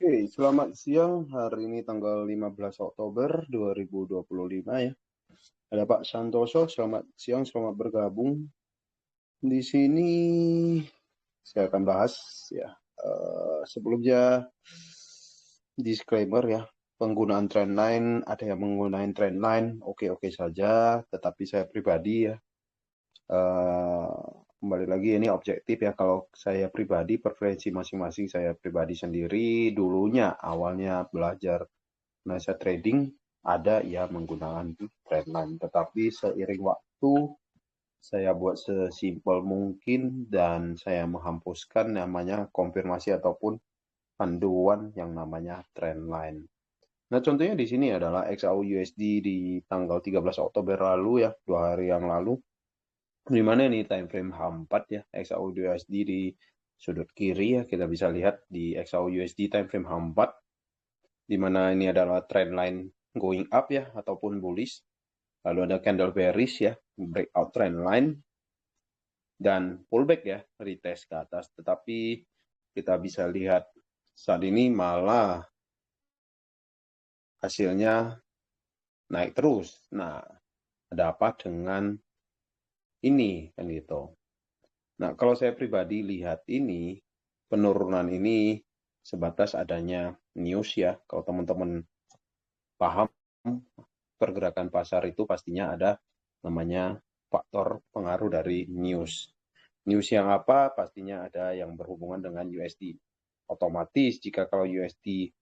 Oke, selamat siang. Hari ini tanggal 15 Oktober 2025 ya. Ada Pak Santoso, selamat siang, selamat bergabung. Di sini saya akan bahas ya. Sebelumnya disclaimer ya, penggunaan trendline, ada yang menggunakan trendline, oke-oke saja, tetapi saya pribadi ya, eh, kembali lagi ini objektif ya. Kalau saya pribadi, preferensi masing-masing saya pribadi sendiri, dulunya awalnya belajar analisa trading ada ya menggunakan trendline, tetapi seiring waktu saya buat sesimpel mungkin dan saya menghapuskan namanya konfirmasi ataupun panduan yang namanya trendline. Nah, contohnya di sini adalah XAU USD di tanggal 13 Oktober lalu ya, 2 hari yang lalu. Di mana ini time frame H4 ya, XAU USD di sudut kiri ya, kita bisa lihat di XAU USD time frame H4, di mana ini adalah trendline going up ya, ataupun bullish. Lalu ada candle bearish ya, breakout trendline, dan pullback ya, retest ke atas. Tetapi kita bisa lihat saat ini malah hasilnya naik terus. Nah, ada apa dengan ini kan gitu. Nah, kalau saya pribadi lihat ini, penurunan ini sebatas adanya news ya. Kalau teman-teman paham pergerakan pasar itu pastinya ada namanya faktor pengaruh dari news. News yang apa? Pastinya ada yang berhubungan dengan USD. Otomatis jika kalau USD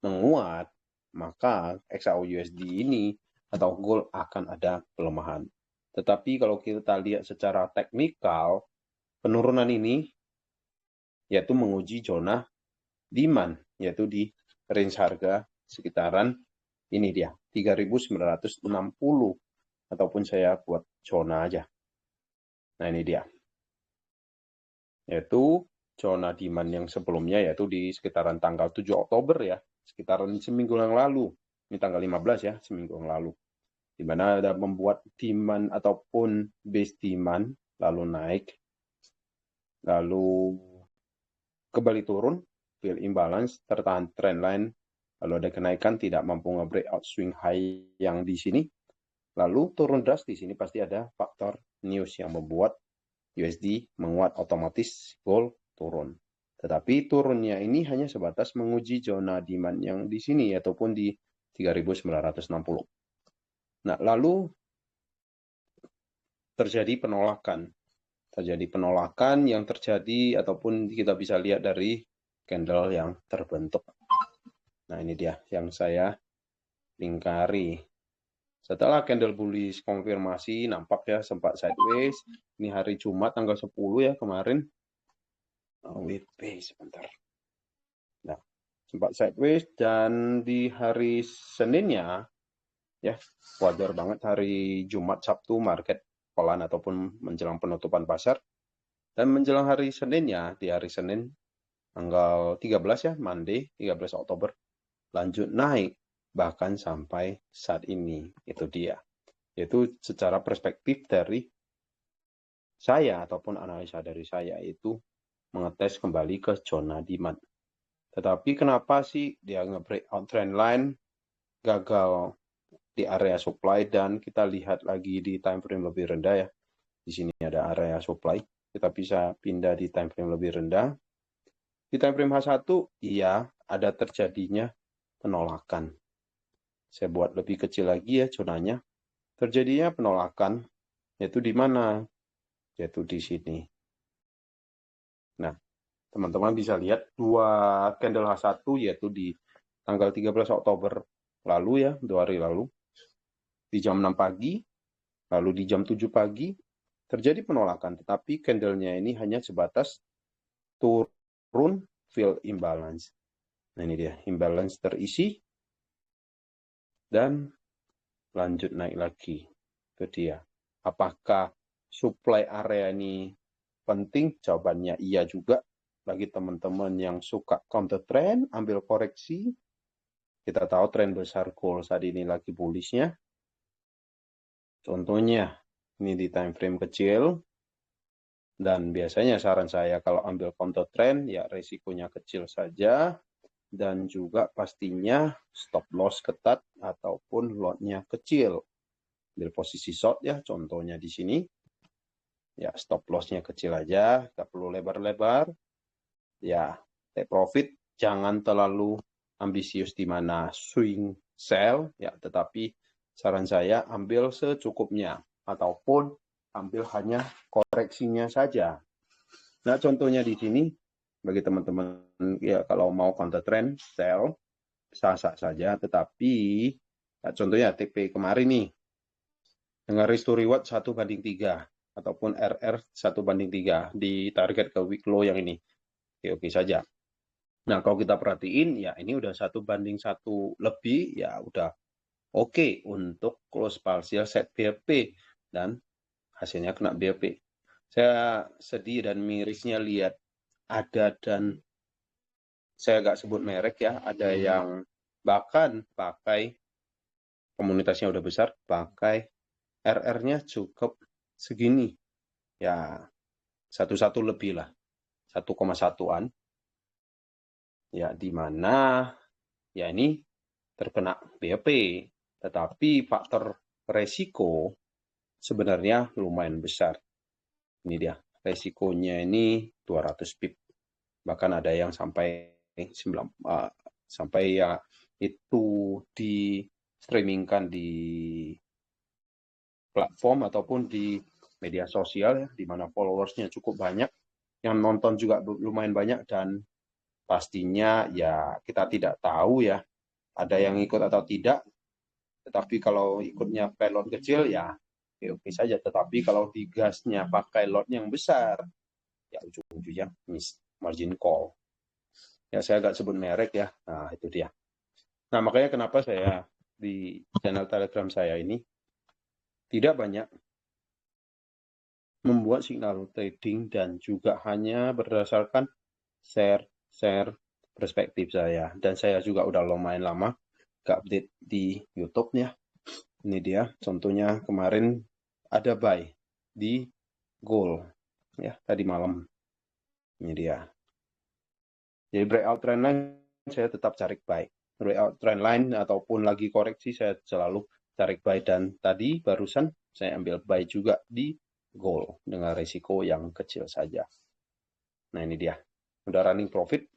menguat, maka XAU USD ini atau gold akan ada pelemahan. Tetapi kalau kita lihat secara teknikal, penurunan ini yaitu menguji zona demand, yaitu di range harga sekitaran ini dia 3.960, ataupun saya buat zona aja. Nah, ini dia, yaitu zona demand yang sebelumnya, yaitu di sekitaran tanggal 7 Oktober ya, sekitaran seminggu yang lalu. Ini tanggal 15 ya, seminggu yang lalu. Di mana ada membuat demand ataupun base demand, lalu naik, lalu kembali turun, fill imbalance, tertahan trendline, lalu ada kenaikan, tidak mampu nge-breakout swing high yang di sini, lalu turun drastis. Ini pasti ada faktor news yang membuat USD menguat, otomatis gold turun. Tetapi turunnya ini hanya sebatas menguji zona demand yang di sini ataupun di 3.960. Nah, lalu terjadi penolakan. Terjadi penolakan yang terjadi ataupun kita bisa lihat dari candle yang terbentuk. Nah, ini dia yang saya lingkari. Setelah candle bullish konfirmasi, nampak ya sempat sideways. Ini hari Jumat tanggal 10 ya kemarin. WP sebentar. Nah, sempat sideways dan di hari Seninnya ya, wajar banget hari Jumat Sabtu market pelan ataupun menjelang penutupan pasar. Dan menjelang hari Seninnya, di hari Senin tanggal 13 ya, Monday 13 Oktober, lanjut naik bahkan sampai saat ini. Itu dia. Yaitu secara perspektif dari saya ataupun analisa dari saya itu mengetes kembali ke zona demand. Tetapi kenapa sih dia nge-breakout trendline, gagal di area supply, dan kita lihat lagi di time frame lebih rendah ya. Di sini ada area supply. Kita bisa pindah di time frame lebih rendah. Di time frame H1, iya ada terjadinya penolakan. Saya buat lebih kecil lagi ya zonanya. Terjadinya penolakan, yaitu di mana? Yaitu di sini. Nah, teman-teman bisa lihat dua candle H1, yaitu di tanggal 13 Oktober lalu ya, 2 hari lalu. Di jam 6 pagi, lalu di jam 7 pagi, terjadi penolakan. Tetapi candlenya ini hanya sebatas turun, fill imbalance. Nah, ini dia, imbalance terisi, dan lanjut naik lagi. Itu dia. Apakah supply area ini penting? Jawabannya iya juga. Bagi teman-teman yang suka counter trend, ambil koreksi. Kita tahu tren besar gold saat ini lagi bullishnya. Contohnya, ini di time frame kecil. Dan biasanya saran saya kalau ambil counter trend, ya resikonya kecil saja. dan juga pastinya stop loss ketat ataupun lotnya kecil. Ambil posisi short ya, contohnya di sini. Ya, stop lossnya kecil aja, nggak perlu lebar-lebar. Ya, take profit jangan terlalu ambisius di mana swing sell ya, tetapi saran saya ambil secukupnya ataupun ambil hanya koreksinya saja. Nah, contohnya di sini bagi teman-teman ya kalau mau counter trend sell sah-sah saja, tetapi ya, contohnya TP kemarin nih dengan risk to reward 1:3 ataupun RR 1:3 di target ke week low yang ini. Oke saja. Nah, kalau kita perhatiin ya ini udah 1:1 lebih ya udah oke untuk close partial set BLP dan hasilnya kena BLP. Saya sedih dan mirisnya lihat ada dan saya nggak sebut merek ya, ada yang bahkan pakai komunitasnya udah besar, pakai RR-nya cukup segini. Ya, 1,1 lebih lah. 1,1-an. Ya, di mana ya ini terkena BEP. Tetapi faktor resiko sebenarnya lumayan besar. Ini dia, resikonya ini 200 pip. Bahkan ada yang sampai sampai ya itu di streamingkan di platform ataupun di media sosial ya, di mana followersnya cukup banyak, yang nonton juga lumayan banyak, dan pastinya ya kita tidak tahu ya ada yang ikut atau tidak. Tetapi kalau ikutnya pakai lot kecil ya oke saja, tetapi kalau digasnya pakai lot yang besar ya ujung-ujungnya miss margin call. Ya saya agak sebut merek ya. Nah itu dia. Nah makanya kenapa saya di channel Telegram saya ini tidak banyak membuat signal trading dan juga hanya berdasarkan share perspektif saya. Dan saya juga udah lumayan lama gak update di YouTube-nya. Ini dia contohnya kemarin ada buy di gold ya tadi malam. Ini dia. Jadi breakout trend line saya tetap cari buy. Breakout trend line ataupun lagi koreksi saya selalu cari buy, dan tadi barusan saya ambil buy juga di gold dengan risiko yang kecil saja. Nah ini dia. Udah running profit.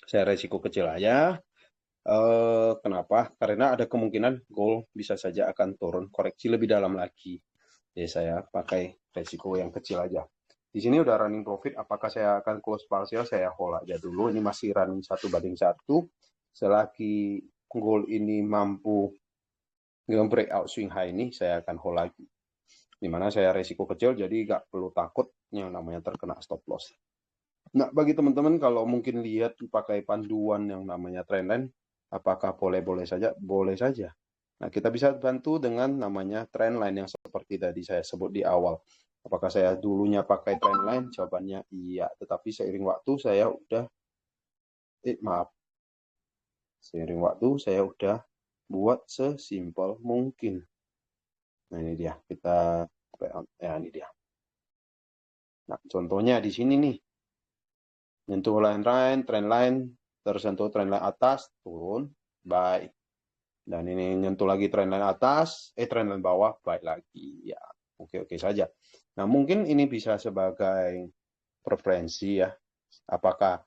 Saya risiko kecil aja. Kenapa? Karena ada kemungkinan gold bisa saja akan turun koreksi lebih dalam lagi. Jadi saya pakai resiko yang kecil aja. Di sini udah running profit. Apakah saya akan close partial? Saya hold aja dulu. Ini masih running 1:1. Selagi gold ini mampu breakout swing high ini, saya akan hold lagi. Dimana saya resiko kecil, jadi nggak perlu takut yang namanya terkena stop loss. Nah, bagi teman-teman kalau mungkin lihat pakai panduan yang namanya trendline, apakah boleh-boleh saja? Boleh saja. Nah, kita bisa bantu dengan namanya trendline yang seperti tadi saya sebut di awal. Apakah saya dulunya pakai trendline? Jawabannya iya. Tetapi seiring waktu saya udah, seiring waktu saya udah buat sesimpel mungkin. Nah, ini dia. Kita, ya ini dia. Nah, contohnya di sini nih. Nyentuh line, trend line, tersentuh trend line atas, turun, buy. Dan ini nyentuh lagi trend line atas, trend line bawah, buy lagi. Ya, oke-oke saja. Nah, mungkin ini bisa sebagai preferensi ya. Apakah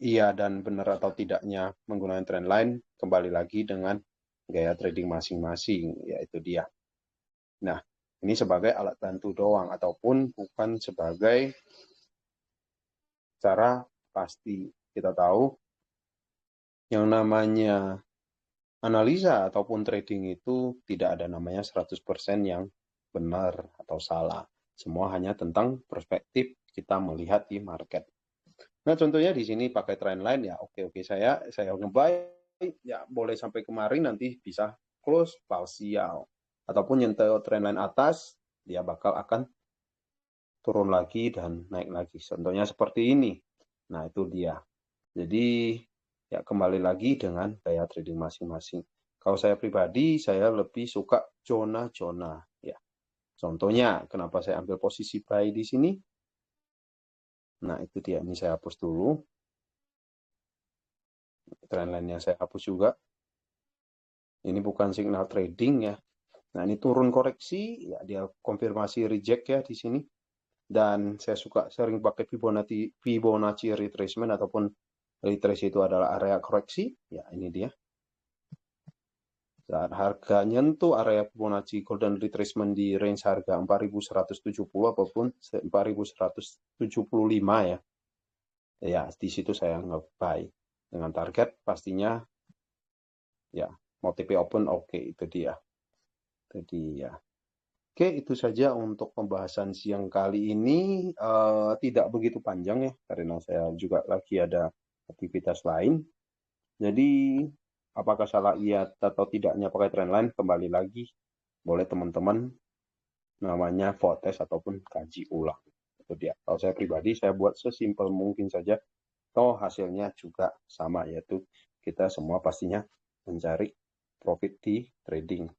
iya dan benar atau tidaknya menggunakan trend line, kembali lagi dengan gaya trading masing-masing, yaitu dia. Nah, ini sebagai alat bantu doang, ataupun bukan sebagai cara pasti. Kita tahu yang namanya analisa ataupun trading itu tidak ada namanya 100% yang benar atau salah. Semua hanya tentang perspektif kita melihat di market. Nah, contohnya di sini pakai trend line ya oke saya nge-buy ya boleh sampai kemarin, nanti bisa close partial ataupun nyentuh trend line atas dia bakal akan turun lagi dan naik lagi. Contohnya seperti ini. Nah, itu dia. Jadi ya kembali lagi dengan gaya trading masing-masing. Kalau saya pribadi, saya lebih suka zona-zona ya. Contohnya, kenapa saya ambil posisi buy di sini? Nah, itu dia. Ini saya hapus dulu. trendline-nya saya hapus juga. Ini bukan signal trading ya. Nah, ini turun koreksi, ya dia konfirmasi reject ya di sini. Dan saya suka sering pakai Fibonacci retracement ataupun retrace itu adalah area koreksi. Ya, ini dia. Saat harga nyentuh area Fibonacci golden retracement di range harga 4170 ataupun 4175 ya. Ya, di situ saya nge-buy dengan target pastinya ya, mau TP open oke, itu dia. Jadi ya. Oke, itu saja untuk pembahasan siang kali ini. Tidak begitu panjang ya, karena saya juga lagi ada aktivitas lain. Jadi, apakah salah iya atau tidaknya pakai trendline, kembali lagi. Boleh teman-teman namanya vote ataupun kaji ulang. Itu dia. Kalau saya pribadi, saya buat sesimpel mungkin saja. Toh hasilnya juga sama, yaitu kita semua pastinya mencari profit di trading.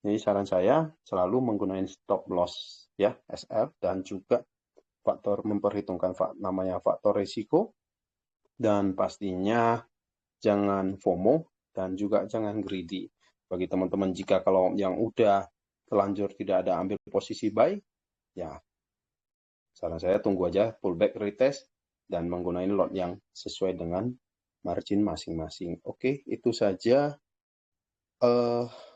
Jadi saran saya selalu menggunakan stop loss ya, SL, dan juga faktor memperhitungkan namanya faktor risiko, dan pastinya jangan FOMO dan juga jangan greedy. Bagi teman-teman jika kalau yang udah terlanjur tidak ada ambil posisi buy, ya saran saya tunggu aja pullback retest dan menggunakan lot yang sesuai dengan margin masing-masing. Oke, itu saja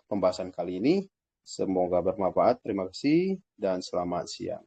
pembahasan kali ini. Semoga bermanfaat. Terima kasih dan selamat siang.